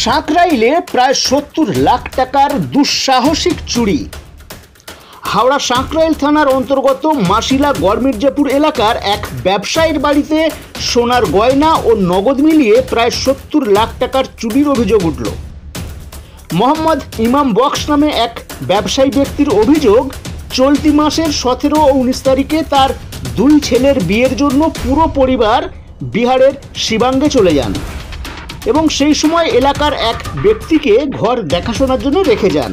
সাঁকরাইলে প্রায় ৭০ লাখ টাকার দুঃসাহসিক চুরি। হাওড়া সাঁকরাইল থানার অন্তর্গত মাসিলা গড়মির্জাপুর এলাকার এক ব্যবসায়ীর বাড়িতে সোনার গয়না ও নগদ মিলিয়ে প্রায় ৭০ লাখ টাকার চুরির অভিযোগ উঠল। মোহাম্মদ ইমাম বক্স নামে এক ব্যবসায়ী ব্যক্তির অভিযোগ, চলতি মাসের ১৭ ও ১৯ তারিখে তার দুই ছেলের বিয়ের জন্য পুরো পরিবার বিহারের শিবাঙ্গে চলে যান এবং সেই সময় এলাকার এক ব্যক্তিকে ঘর দেখাশোনার জন্য রেখে যান।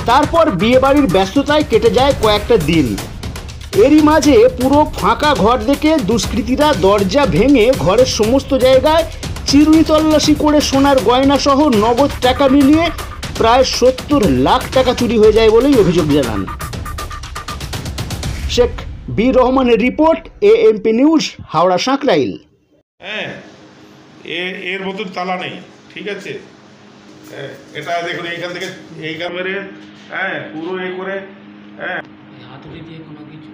তারপর বিয়েবাড়ির ব্যস্ততায় কেটে যায় কয়েকটা দিন। এরই মাঝে পুরো ফাঁকা ঘর দেখে দুষ্কৃতীরা দরজা ভেঙে ঘরের সমস্ত জায়গায় চিরুনি তল্লাশি করে সোনার গয়না সহ নগদ টাকা মিলিয়ে প্রায় ৭০ লাখ টাকা চুরি হয়ে যায় বলেই অভিযোগ জানান। শেখ বীর রহমানের report, AMP news, Howrah Sankrail. হ্যাঁ, এর মতন তালা নেই, ঠিক আছে। এটা দেখুন, এইখান থেকে এই মেরে, হ্যাঁ, পুরো এ করে, হ্যাঁ, হাতুড়ি দিয়ে কোনো কিছু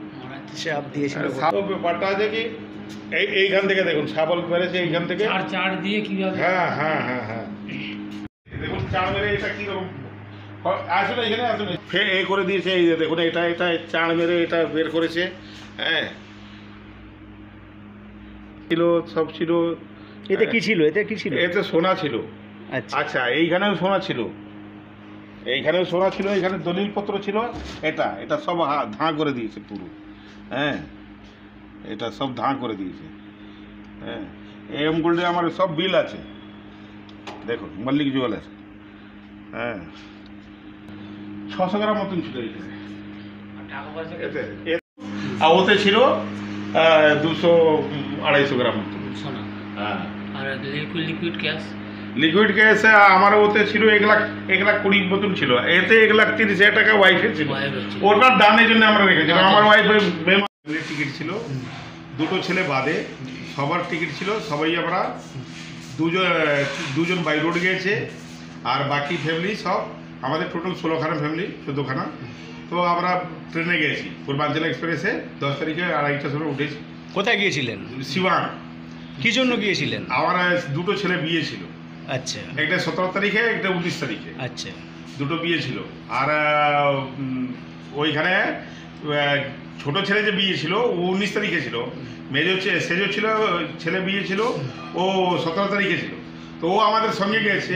চাপ দিয়েছিল। ব্যাপারটা আছে কি, এইখান থেকে দেখুন শাবল মেরেছে, এইখান থেকে চার দিয়ে কিভাবে, হ্যাঁ হ্যাঁ হ্যাঁ হ্যাঁ, দেখুন চাড় মেরে এটা কিরকম আসলে এখানে আসলে এই করে দিয়েছে। এই দেখুন, এটা চাড় মেরে এটা বের করেছে। হ্যাঁ, ছিল, সব ছিল। এতে কি ছিল? এতে সোনা ছিল। আচ্ছা, এইখানেও সোনা ছিল, এইখানেও সোনা ছিল, এখানে দলিলপত্র ছিল। এটা সব ধাঁ করে দিয়েছে পুরো। হ্যাঁ, এটা সব ধাঁ করে দিয়েছে। হ্যাঁ, এম গোল্ডে আমার সব বিল আছে, দেখুন, মল্লিক জুয়েলার্স। হ্যাঁ, 600 গ্রাম মতন ছিল এইখানে। আর ওতে ছিল 200-250 গ্রাম মতন সোনা। হ্যাঁ, আর লিকুইড ক্যাশ আমার ওতে ছিল 1,20,000 মতন ছিল। এতে 1,30,000 টাকা ওয়াইফের ছিল, ওটার দানের জন্য আমরা রেখেছিলাম। আমার ওয়াইফের টিকিট ছিল, দুটো ছেলে বাদে সবার টিকিট ছিল। সবাই আমরা দুজন বাই রোড গিয়েছে, আর বাকি ফ্যামিলি সব আমাদের টোটাল 16খানা ফ্যামিলি, 14খানা। তো আমরা ট্রেনে গিয়েছি পূর্বাঞ্চল এক্সপ্রেসে। 10 তারিখে 2:30টার সময় উঠেছি। কোথায় গিয়েছিলেন? শিবাং। কি জন্য গিয়েছিলেন? আমার দুটো ছেলে বিয়ে ছিল। আচ্ছা, একটা 17 তারিখে, একটা 19 তারিখে। আচ্ছা, দুটো বিয়ে ছিল। আর ওইখানে ছোট ছেলে যে বিয়ে ছিল ও 19 তারিখে ছিল। সেজো ছিল, ছেলে বিয়ে ছিল, ও 17 তারিখে ছিল। তো ও আমাদের সঙ্গে গেছে।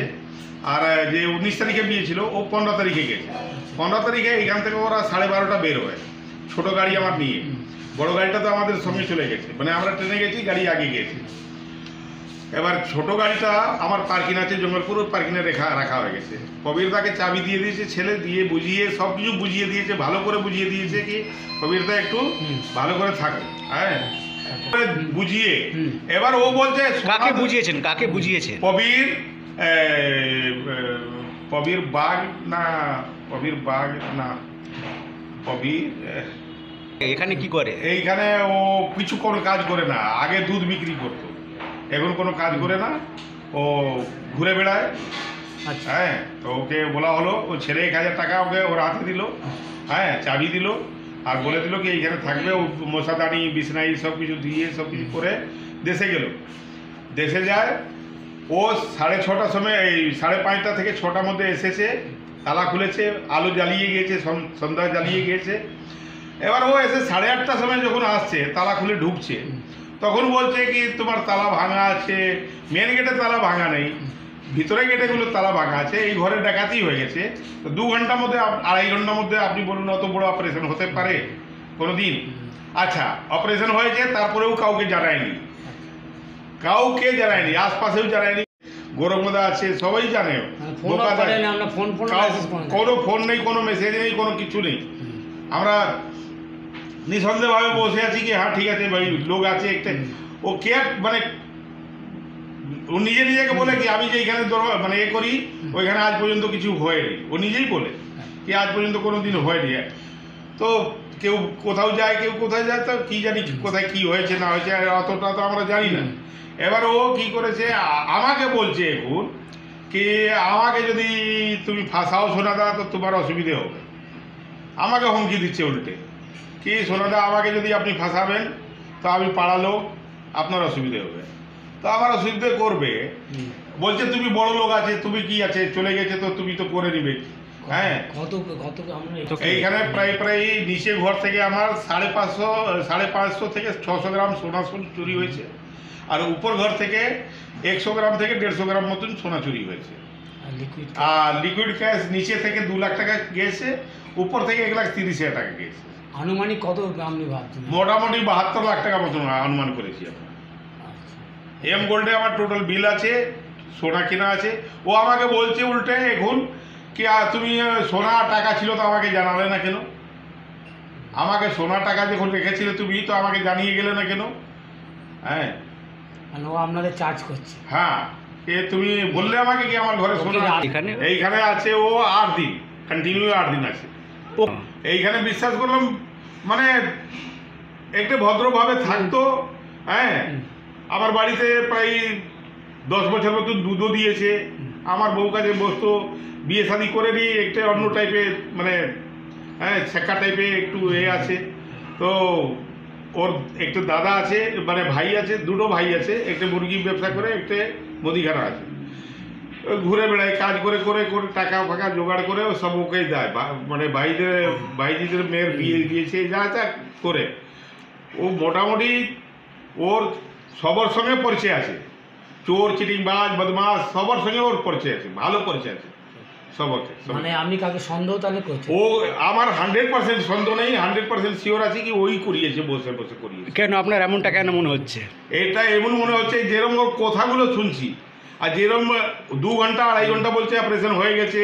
আর যে 19 তারিখে বিয়ে ছিল ও 15 তারিখে গেছে। 15 তারিখে এখান থেকে ওরা 12:30 বের হয়, ছোট গাড়ি আমার নিয়ে। বড় গাড়িটা তো আমাদের সঙ্গে চলে গেছে, মানে আমরা ট্রেনে গেছি, গাড়ি আগে গেছি। এবার ছোট গাড়িটা আমার পার্কিং আছে, জঙ্গলপুর পার্কিংয়ে রাখা হয়ে গেছে। কবিরদাকে চাবি দিয়ে দিয়েছে, ছেলে দিয়ে বুঝিয়ে সব কিছু বুঝিয়ে দিয়েছে, ভালো করে বুঝিয়ে দিয়েছে কি কবিরদা একটু ভালো করে থাকে। হ্যাঁ, বুঝিয়ে এবার ও বলছে, কাকে বুঝিয়েছেন? কবির বাগ না, এখানে কি করে? এইখানে ও কিছু কোনো কাজ করে না। আগে দুধ বিক্রি করতো, এখন কোনো কাজ করে না, ও ঘুরে বেড়ায়। হ্যাঁ, তো ওকে বলা হলো, ও ছেলে 1,000 টাকা ওকে ওর হাতে দিল। হ্যাঁ, চাবি দিল, আর বলে দিল কি এইখানে থাকবে। ও মশাদানি, বিছনাই সব কিছু দিয়ে সব কিছু করে দেশে গেল। দেশে যায় ও 6:30টার সময়, এই 5:30টা থেকে 6টার মধ্যে এসেছে। তালা খুলেছে, আলো জ্বালিয়ে গিয়েছে, সন্ধ্যা জ্বালিয়ে গিয়েছে। এবার ও এসে 8:30টার সময় যখন আসছে, তালা খুলে ঢুকছে, তখন বলছে কি তোমার তালা ভাঙা আছে। মেন গেটে তালা ভাঙা নেই, ভিতরে গেটেগুলো তালা ভাঙা আছে। এই ঘরে ডাকাতি হয়ে গেছে। তো 2 ঘন্টার মধ্যে, 2.5 ঘন্টার মধ্যে আপনি বলুন অত বড় অপারেশন হতে পারে কোনো দিন? আচ্ছা, অপারেশন হয়েছে, তারপরেও কাউকে জানায়নি, আশপাশেও জানায়নি। গৌরবদা আছে, সবাই জানে। কোনো ফোন নেই, কোনো মেসেজ নেই, কোনো কিছু নেই। আমরা নিঃসন্দেহভাবে বসে আছি কি হ্যাঁ ঠিক আছে ভাই, লোক আছে একটা। ও কে মানে ও নিজেকে বলে কি আমি যে এইখানে মানে এ করি, ওইখানে আজ পর্যন্ত কিছু হয়নি। ও নিজেই বলে কি আজ পর্যন্ত কোনো দিন হয়নি। তো কেউ কোথাও যায়, কেউ কোথায় যায়, তো কি জানি কোথায় কি হয়েছে না হয়েছে, অতটা তো আমরা জানি না। এবার ও কি করেছে, আমাকে বলছে এখন কি আমাকে যদি তুমি ফাঁসাও সোনাদা তো তোমার অসুবিধে হবে। আমাকে হুমকি দিচ্ছে উল্টে কি, সোনাদা আমাকে যদি আপনি ফাঁসাবেন তো আমি পাড়ালো, আপনার অসুবিধে হবে। তো আমার অসুবিধে করবে, বলছে তুমি বড় লোক আছে, তুমি কি আছে, চলে গেছে তো তুমি তো করে নিবে। হ্যাঁ, কত কত আমরা এইখানে প্রায় নিচে ঘর থেকে আমার 550 থেকে 600 গ্রাম সোনা চুরি হয়েছে, আর উপর ঘর থেকে 100 গ্রাম থেকে 150 গ্রাম মতন সোনা চুরি হয়েছে। লিকুইড আর লিকুইড ক্যাশ নিচে থেকে 2 লাখ টাকা গিয়েছে, উপর থেকে 1,30,000 টাকা গিয়েছে। আনুমানিক কত আপনি ভাবছেন? মোটামুটি 72 লাখ টাকা মতন অনুমান করেছি আমরা। আচ্ছা। এম গোল্ডে আমার টোটাল বিল আছে, সোনা কেনা আছে। ও আমাকে বলছে উল্টে এখন কি তুমি সোনা টাকা ছিল তো আমাকে জানালে না কেন? আমাকে সোনা টাকা যখন রেখেছিলে তুমি তো আমাকে জানিয়ে গেলে না কেন? হ্যাঁ, মানে ও আপনাদের চার্জ করছে? হ্যাঁ, তুমি বললে আমাকে কি আমার ঘরে সোনা এইখানে আছে। ও 8 দিন কন্টিনিউ 8 দিন আছে এইখানে। বিশ্বাস করলাম মানে একটু ভদ্রভাবে থাকতো। হ্যাঁ, আমার বাড়িতে প্রায় 10 বছর মতন দুধও দিয়েছে। আমার বউ কাছে বসতো, বিয়ে শাদি করে নিয়ে একটা অন্য টাইপের মানে হ্যাঁ শেখা টাইপের একটু আছে। তো ওর একটু দাদা আছে, মানে ভাই আছে, দুটো ভাই আছে, একটা মুরগি ব্যবসা করে, একটা মুদিখানা আছে। ঘুরে বেড়ায়, কাজ করে করে করে টাকা ফাঁকা জোগাড় করে ও সব ওকেই দেয়। মানে ভাইজিদের মেয়ের বিয়ে দিয়েছে, যা যা করে ও মোটামুটি ওর সবার সঙ্গে পরিচয় আছে। চোর, চিটিংবাজ, বদমাস সবার সঙ্গে ওর পরিচয় আছে, ভালো পরিচয় আছে সবকে। মানে আপনি কাকে সন্দেহ তাহলে করছেন? ও আমার 100% সন্দেহ নেই, 100% শিওর আছে কি ওই করিয়েছে, বসে বসে করিয়েছে। কেন আপনার এমনটা কেন মনে হচ্ছে? এটা এমন মনে হচ্ছে যেরকম ওর কথাগুলো শুনছি, আর যেরকম 2 ঘন্টা 2.5 ঘন্টা বলছে অপারেশন হয়ে গেছে,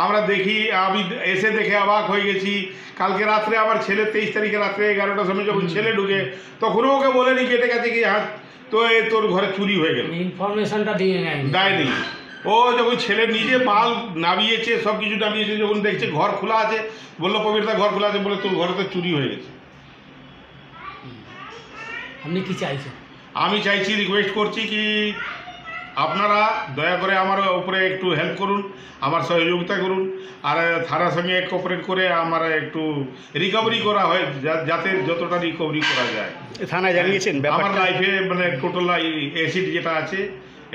আমরা দেখি, আমি এসে দেখে অবাক হয়ে গেছি। কালকে রাত্রে আমার ছেলে 23 তারিখে রাত্রে 11টার সময় যখন ছেলে ঢুকে, তখনও ওকে বলেনি গেটে গেছে কি হ্যাঁ তো তোর ঘরে চুরি হয়ে গেল, ইনফরমেশনটা দিয়ে নেয় দেয়নি। ও যখন ছেলে নিজে মাল নামিয়েছে, সব কিছু নামিয়েছে, যখন দেখছে ঘর খোলা আছে, বললো পবিত্রা ঘর খোলা আছে, বলে তোর ঘরে তো চুরি হয়ে গেছে। আপনি কি চাইছেন? আমি চাইছি, রিকোয়েস্ট করছি কি আপনারা দয়া করে আমার উপরে একটু হেল্প করুন, আমার সহযোগিতা করুন, আর থানার সঙ্গে কোঅপারেট করে আমার একটু রিকভারি করা হয়, যাতে যতটা রিকভারি করা যায়। থানায় জানিয়েছেন আমার ব্যাপারটা? লাইফে মানে টোটাল অ্যাসিড যেটা আছে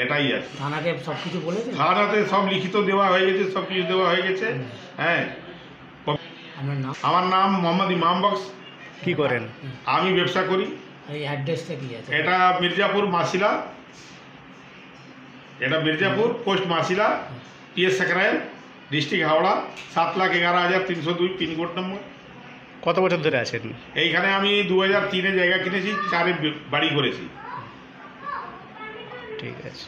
এটাই আছে। থানাকে সব কিছু বলেছেন? থানাতে সব লিখিত দেওয়া হয়ে গেছে, সব কিছু দেওয়া হয়ে গেছে। হ্যাঁ, আপনার নাম? আমার নাম মোহাম্মদ ইমাম বক্স। কি করেন? আমি ব্যবসা করি। এই অ্যাড্রেসটা কি আছে? এটা মির্জাপুর মাসিলা, এটা Mirzapur post Masila, PS Sankrail, district Howrah, 7,11,302 pincode number. কত বছর ধরে আছেন এইখানে? আমি 2003-এ জায়গা কিনেছি, 4-এ বাড়ি করেছি। ঠিক আছে।